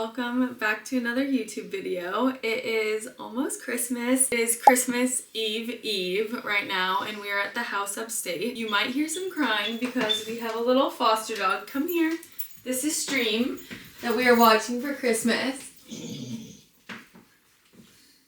welcome back to another YouTube video. It is almost Christmas. It is Christmas Eve right now and we are at the house upstate. You might hear some crying because we have a little foster dog. Come here. This is Stream that we are watching for Christmas.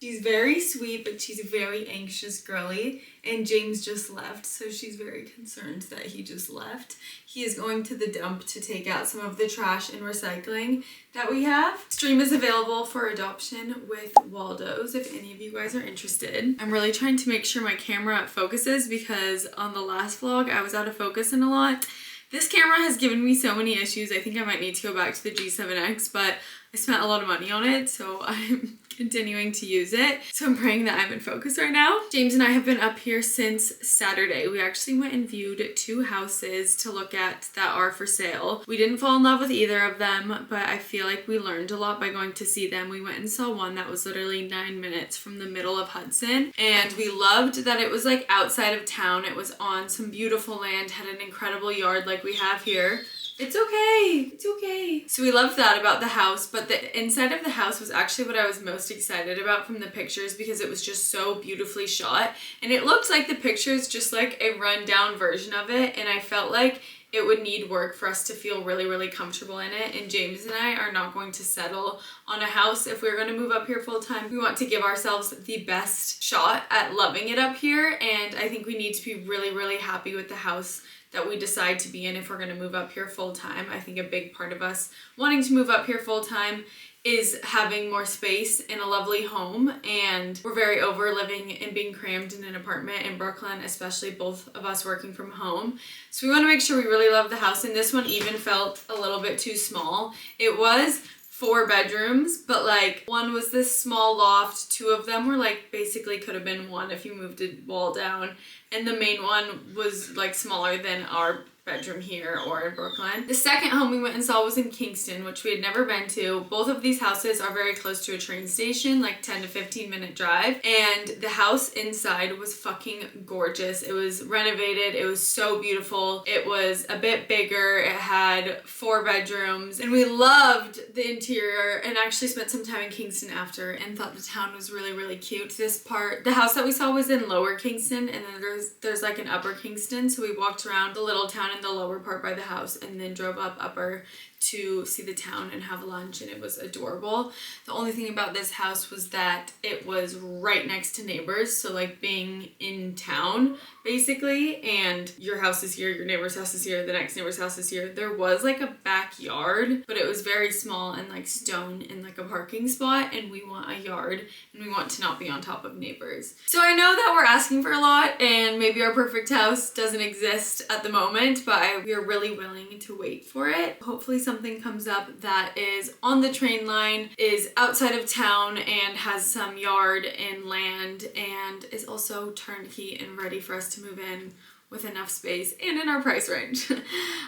She's very sweet, but she's a very anxious girly, and James just left, so she's very concerned that he just left. He is going to the dump to take out some of the trash and recycling that we have. Stream is available for adoption with Waldo's if any of you guys are interested. I'm really trying to make sure my camera focuses because on the last vlog I was out of focus in a lot. This camera has given me so many issues. I think I might need to go back to the G7X, but I spent a lot of money on it, so I'm continuing to use it. So I'm praying that I'm in focus right now. James and I have been up here since Saturday. We actually went and viewed 2 houses to look at that are for sale. We didn't fall in love with either of them, but I feel like we learned a lot by going to see them. We went and saw one that was literally 9 minutes from the middle of Hudson, and we loved that it was like outside of town. It was on some beautiful land, had an incredible yard like we have here. It's okay. It's okay. So we loved that about the house, but the inside of the house was actually what I was most excited about from the pictures because it was just so beautifully shot. And it looked like the pictures just like a rundown version of it. And I felt like it would need work for us to feel really, really comfortable in it. And James and I are not going to settle on a house if we're going to move up here full time. We want to give ourselves the best shot at loving it up here. And I think we need to be really, really happy with the house that we decide to be in if we're going to move up here full time. I think a big part of us wanting to move up here full time is having more space in a lovely home, and we're very over living and being crammed in an apartment in Brooklyn, especially both of us working from home. So we want to make sure we really love the house, and this one even felt a little bit too small. It was 4 bedrooms, but like one was this small loft, 2 of them were like basically could have been one if you moved a wall down, and the main one was like smaller than our bedroom here or in Brooklyn. The second home we went and saw was in Kingston, which we had never been to. Both of these houses are very close to a train station, like 10 to 15 minute drive, and the house inside was fucking gorgeous. It was renovated. It was so beautiful. It was a bit bigger. It had 4 bedrooms, and we loved the interior and actually spent some time in Kingston after and thought the town was really, really cute. The house that we saw was in Lower Kingston, and then there's like an Upper Kingston, so we walked around the little town in the lower part by the house and then drove up upper to see the town and have lunch, and it was adorable. The only thing about this house was that it was right next to neighbors, so like being in town basically, and your house is here, your neighbor's house is here, the next neighbor's house is here. There was like a backyard, but it was very small and like stone in like a parking spot, and we want a yard and we want to not be on top of neighbors. So I know that we're asking for a lot and maybe our perfect house doesn't exist at the moment, but we are really willing to wait for it. Hopefully something comes up that is on the train line, is outside of town, and has some yard and land, and is also turnkey and ready for us to move in with enough space and in our price range.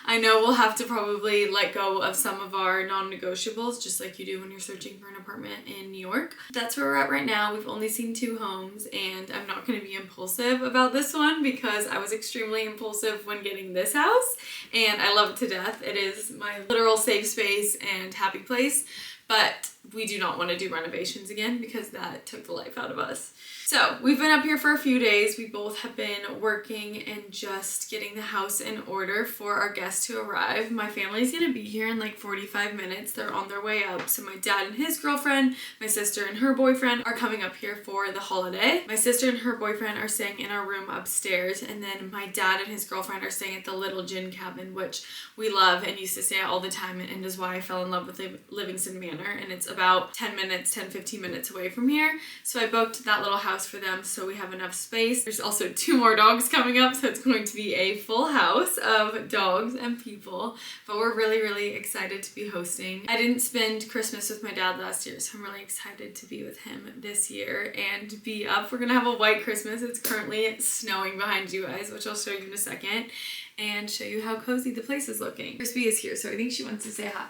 I know we'll have to probably let go of some of our non-negotiables, just like you do when you're searching for an apartment in New York. That's where we're at right now. We've only seen 2 homes, and I'm not going to be impulsive about this one because I was extremely impulsive when getting this house, and I love it to death. It is my literal safe space and happy place, but we do not want to do renovations again because that took the life out of us. So we've been up here for a few days. We both have been working and just getting the house in order for our guests to arrive. My family's gonna be here in like 45 minutes. They're on their way up. So my dad and his girlfriend, my sister and her boyfriend are coming up here for the holiday. My sister and her boyfriend are staying in our room upstairs, and then my dad and his girlfriend are staying at the Little Gin Cabin, which we love and used to stay at all the time, and is why I fell in love with Livingston Manor, and it's about 10-15 minutes away from here. So I booked that little house for them so we have enough space. There's also 2 more dogs coming up, so it's going to be a full house of dogs and people, but we're really, really excited to be hosting. I didn't spend Christmas with my dad last year, so I'm really excited to be with him this year and be up. We're gonna have a white Christmas. It's currently snowing behind you guys, which I'll show you in a second, and show you how cozy the place is looking. Crispy is here, so I think she wants to say hi.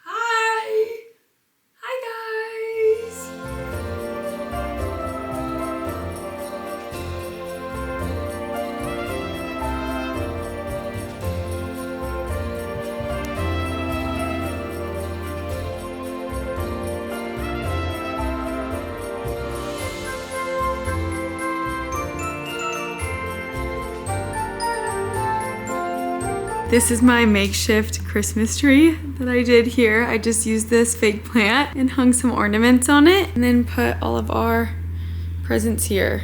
Hi! Hi guys! This is my makeshift Christmas tree that I did here. I just used this fake plant and hung some ornaments on it and then put all of our presents here.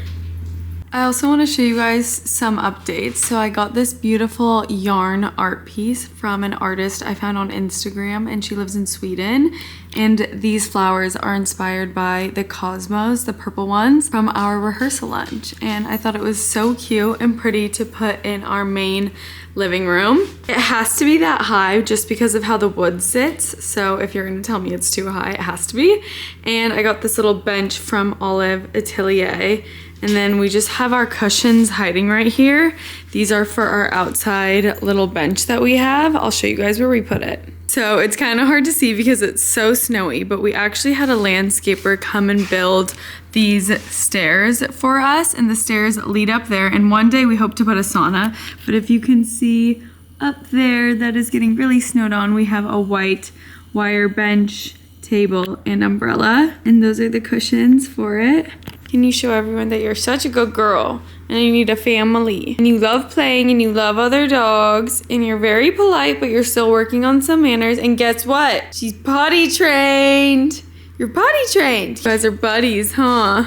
I also want to show you guys some updates. So I got this beautiful yarn art piece from an artist I found on Instagram, and she lives in Sweden. And these flowers are inspired by the cosmos, the purple ones, from our rehearsal lunch. And I thought it was so cute and pretty to put in our main living room. It has to be that high just because of how the wood sits. So if you're gonna tell me it's too high, it has to be. And I got this little bench from Olive Atelier. And then we just have our cushions hiding right here. These are for our outside little bench that we have. I'll show you guys where we put it. So it's kind of hard to see because it's so snowy, but we actually had a landscaper come and build these stairs for us, and the stairs lead up there. And one day we hope to put a sauna, but if you can see up there, that is getting really snowed on. We have a white wire bench, table, and umbrella, and those are the cushions for it. Can you show everyone that you're such a good girl and you need a family and you love playing and you love other dogs and you're very polite, but you're still working on some manners? And guess what? She's potty trained. You're potty trained. You guys are buddies, huh?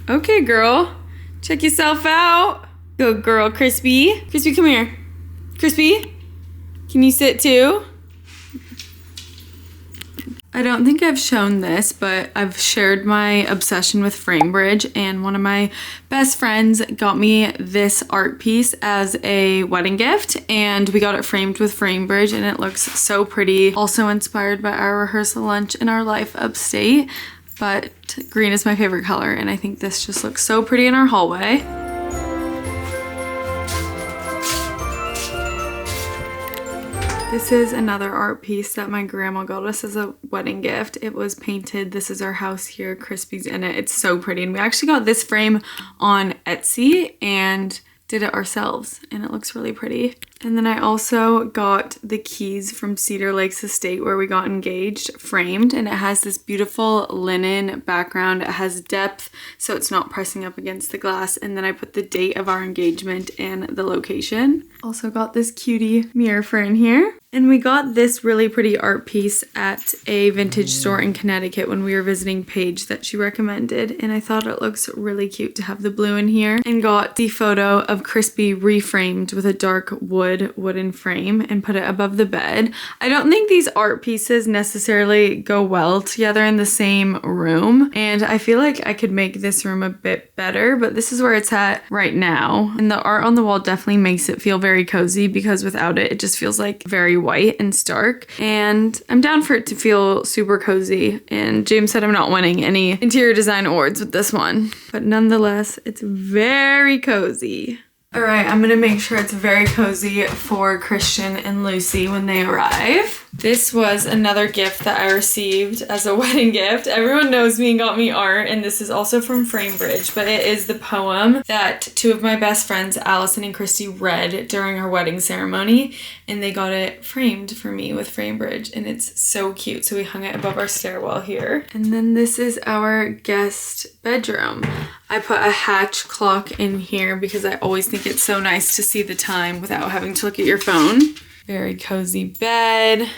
Okay, girl. Check yourself out. Good girl, Crispy. Crispy, come here. Crispy, can you sit too? I don't think I've shown this, but I've shared my obsession with Framebridge, and one of my best friends got me this art piece as a wedding gift, and we got it framed with Framebridge, and it looks so pretty. Also inspired by our rehearsal lunch in our life upstate, but green is my favorite color, and I think this just looks so pretty in our hallway. This is another art piece that my grandma got us as a wedding gift. It was painted. This is our house here. Crispy's in it. It's so pretty. And we actually got this frame on Etsy and did it ourselves, and it looks really pretty. And then I also got the keys from Cedar Lakes Estate where we got engaged framed, and it has this beautiful linen background. It has depth so it's not pressing up against the glass, and then I put the date of our engagement and the location. Also got this cutie mirror for in here. And we got this really pretty art piece at a vintage store in Connecticut when we were visiting Paige that she recommended, and I thought it looks really cute to have the blue in here. And got the photo of Crispy reframed with a dark wooden frame and put it above the bed. I don't think these art pieces necessarily go well together in the same room, and I feel like I could make this room a bit better, but this is where it's at right now. And the art on the wall definitely makes it feel very cozy because without it, it just feels like very white and stark, and I'm down for it to feel super cozy. And James said I'm not winning any interior design awards with this one, but nonetheless, it's very cozy. All right, I'm gonna make sure it's very cozy for Christian and Lucy when they arrive. This was another gift that I received as a wedding gift. Everyone knows me and got me art, and this is also from Framebridge, but it is the poem that two of my best friends, Allison and Christy, read during our wedding ceremony, and they got it framed for me with Framebridge, and it's so cute. So we hung it above our stairwell here. And then this is our guest bedroom. I put a Hatch clock in here because I always think it's so nice to see the time without having to look at your phone. Very cozy bed.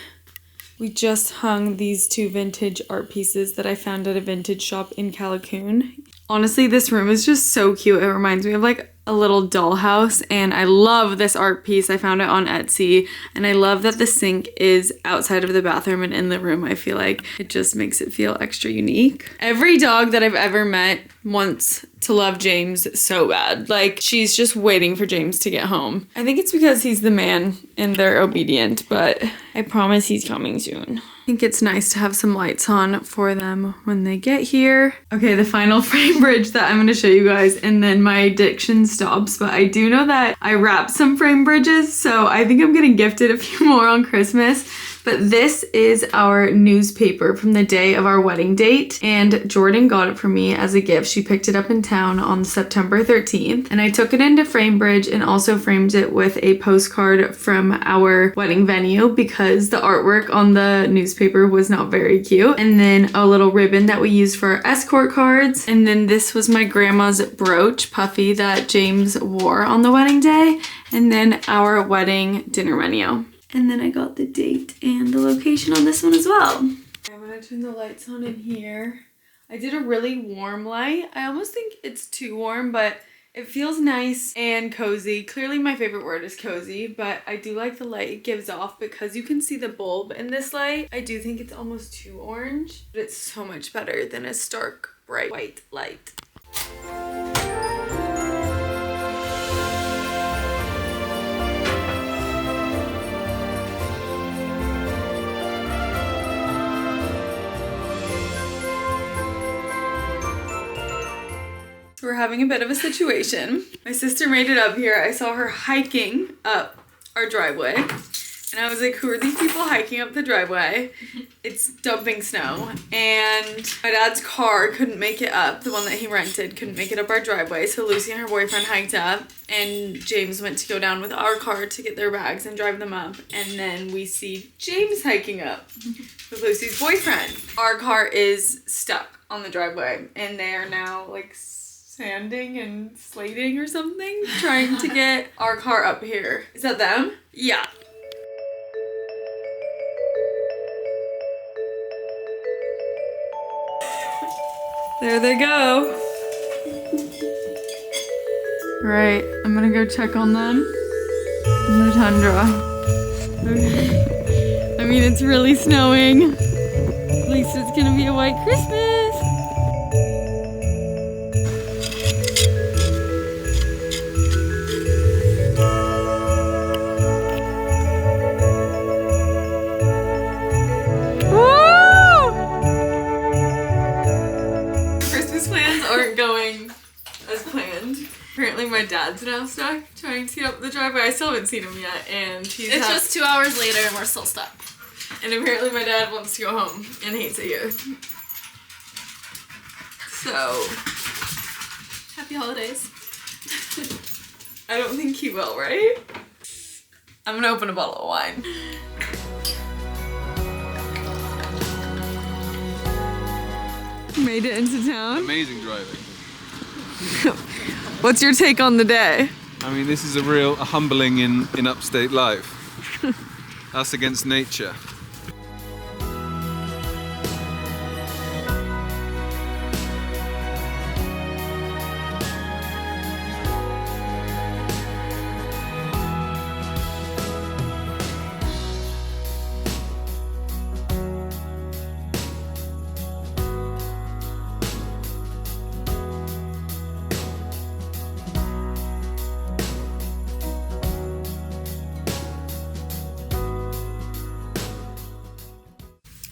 We just hung these two vintage art pieces that I found at a vintage shop in Callicoon. Honestly, this room is just so cute. It reminds me of like a little dollhouse, and I love this art piece. I found it on Etsy, and I love that the sink is outside of the bathroom and in the room. I feel like it just makes it feel extra unique. Every dog that I've ever met wants to love James so bad. Like, she's just waiting for James to get home. I think it's because he's the man and they're obedient, but I promise he's coming soon. I think it's nice to have some lights on for them when they get here. Okay, the final Framebridge that I'm going to show you guys, and then my addiction stops. But I do know that I wrapped some Framebridges, so I think I'm getting gifted a few more on Christmas. But this is our newspaper from the day of our wedding date, and Jordan got it for me as a gift. She picked it up in town on September 13th, and I took it into Framebridge and also framed it with a postcard from our wedding venue because the artwork on the newspaper was not very cute. And then a little ribbon that we used for our escort cards. And then this was my grandma's brooch, Puffy, that James wore on the wedding day. And then our wedding dinner menu. And then I got the date and the location on this one as well. I'm gonna turn the lights on in here. I did a really warm light. I almost think it's too warm, but it feels nice and cozy. Clearly my favorite word is cozy, but I do like the light it gives off because you can see the bulb in this light. I do think it's almost too orange, but it's so much better than a stark, bright white light. We're having a bit of a situation. My sister made it up here. I saw her hiking up our driveway. And I was like, who are these people hiking up the driveway? It's dumping snow. And my dad's car couldn't make it up. The one that he rented couldn't make it up our driveway. So Lucy and her boyfriend hiked up. And James went to go down with our car to get their bags and drive them up. And then we see James hiking up with Lucy's boyfriend. Our car is stuck on the driveway. And they are now like sanding and slating or something, trying to get our car up here. Is that them? Yeah. There they go. All right, I'm gonna go check on them in the tundra. Okay. I mean, it's really snowing. At least it's gonna be a white Christmas. Apparently my dad's now stuck trying to get up the driveway. I still haven't seen him yet, and it's just 2 hours later and we're still stuck. And apparently my dad wants to go home and hates it here. So happy holidays. I don't think he will, right? I'm gonna open a bottle of wine. Made it into town. Amazing driving. What's your take on the day? I mean, this is a real humbling in upstate life. Us against nature.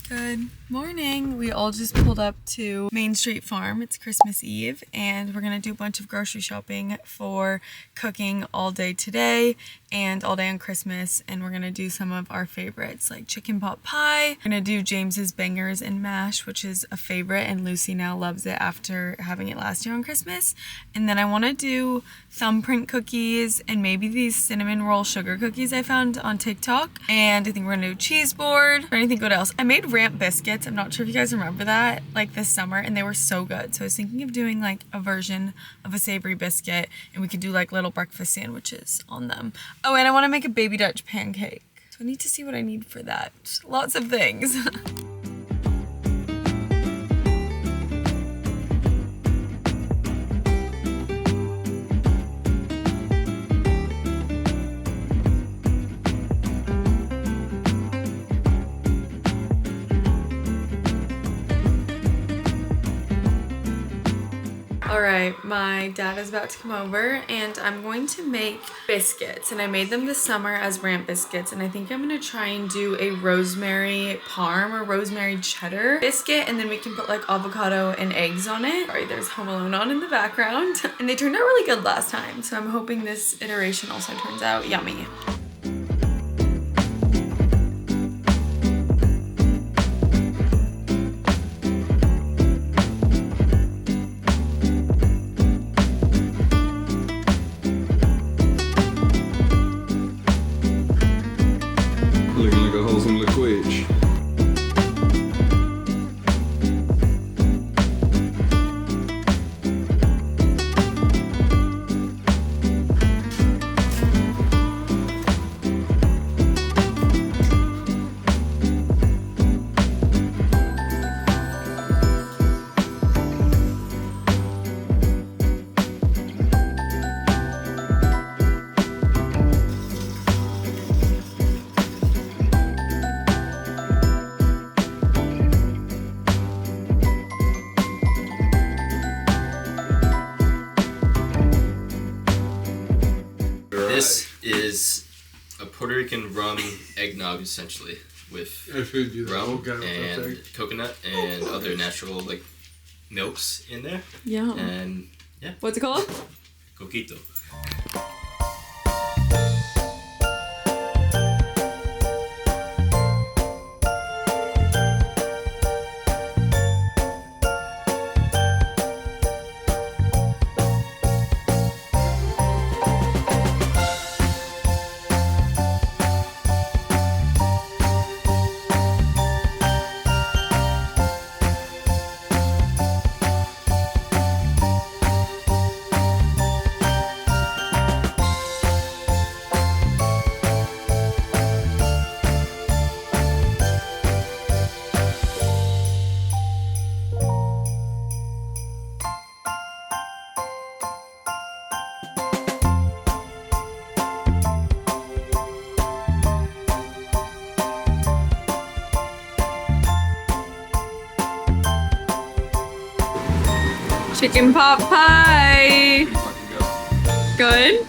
Good morning. We all just pulled up to Main Street Farm. It's Christmas Eve and we're gonna do a bunch of grocery shopping for cooking all day today and all day on Christmas, and we're gonna do some of our favorites like chicken pot pie. We're gonna do James's bangers and mash, which is a favorite, and Lucy now loves it after having it last year on Christmas. And then I want to do thumbprint cookies and maybe these cinnamon roll sugar cookies I found on TikTok. And I think we're gonna do cheese board. Or anything what else? I made ramp biscuits. I'm not sure if you guys remember that, like this summer, and they were so good. So I was thinking of doing like a version of a savory biscuit, and we could do like little breakfast sandwiches on them. Oh, and I want to make a baby Dutch pancake. So I need to see what I need for that. Lots of things. Alright, my dad is about to come over and I'm going to make biscuits, and I made them this summer as ramp biscuits, and I think I'm going to try and do a rosemary parm or rosemary cheddar biscuit, and then we can put like avocado and eggs on it. Sorry, there's Home Alone on in the background. And they turned out really good last time, so I'm hoping this iteration also turns out yummy. Puerto Rican rum eggnog essentially with rum and coconut and other natural like milks in there. Yeah. And yeah. What's it called? Coquito. Chicken pot pie. Good.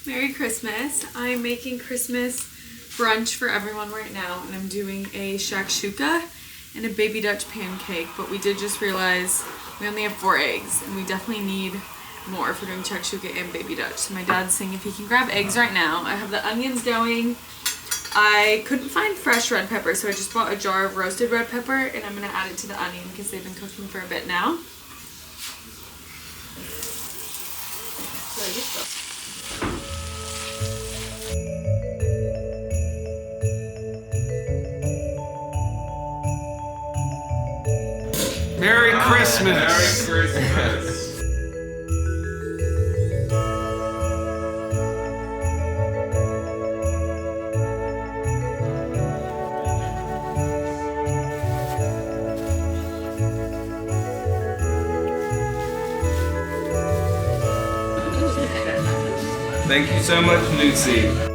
Merry Christmas. I'm making Christmas brunch for everyone right now, and I'm doing a shakshuka and a baby Dutch pancake, but we did just realize we only have 4 eggs, and we definitely need more if we're doing shakshuka and baby Dutch. So my dad's saying if he can grab eggs right now. I have the onions going. I couldn't find fresh red pepper, so I just bought a jar of roasted red pepper, and I'm going to add it to the onion because they've been cooking for a bit now. Merry Christmas! Merry Christmas! Thank you so much, Lucy.